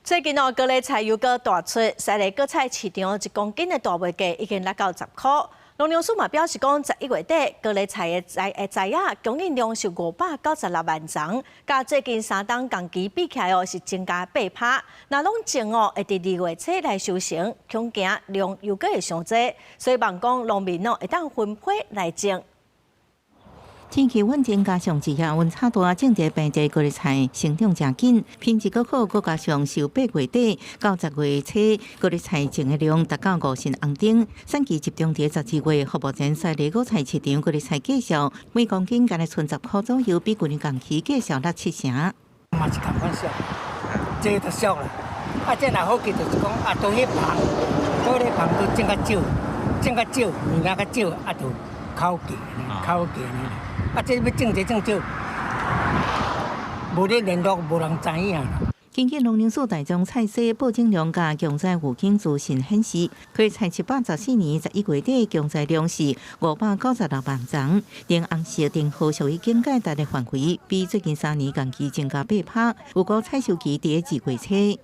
最近高丽菜又搁大出，西丽果菜市场1公斤的大卖价已经来到10块。农粮署嘛表示讲，11月底高丽菜的摘芽供应量是596万丛，甲最近3档同期比起来是增加8%。那拢种会伫2月初来收成，恐惊量又搁会上济，所以望讲农民会当分批来种。天气稳定，加上一下温差大，种植平地高丽菜成长真紧，品质搁好，搁加上受8月底到10月初高丽菜种的量达到50垩顶，产期集中伫12月。目前西丽果菜市场高丽菜价销每公斤干来剩10块左右，比去年同期价销了7成。嘛是同款俗，这就俗啦。这若好记就是讲都迄棚，都种较少，物件较少，就口价呢。这要种这种少，无咧联络，无人知影。根据农粮署大宗菜市报种量甲强在户境资讯显示，高丽菜714年11月底强在量是596万丛，连红色灯号属于警戒达的范围，比最近3年同期增加8%。有个采收期伫2月初。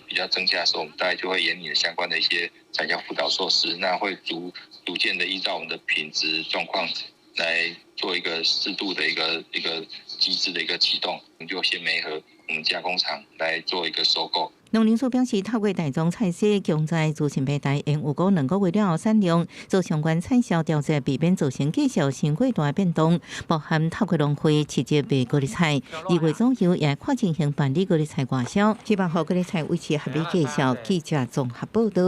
比较增加的时候，我们大概就会研拟相关的一些产销辅导措施，那会逐渐的依照我们的品质状况来做一个适度的一个机制的一个启动，我们就先媒合我们加工厂来做一个收购。农粮署表示，透过大宗菜市强在资讯平台，因有2个月了产量做相关产销调查，避免造成价销成过大变动。包含透过农会直接卖高丽菜，2月左右也跨进行办理高丽菜外销，希望让高丽菜维持合理价销。记者综合报道。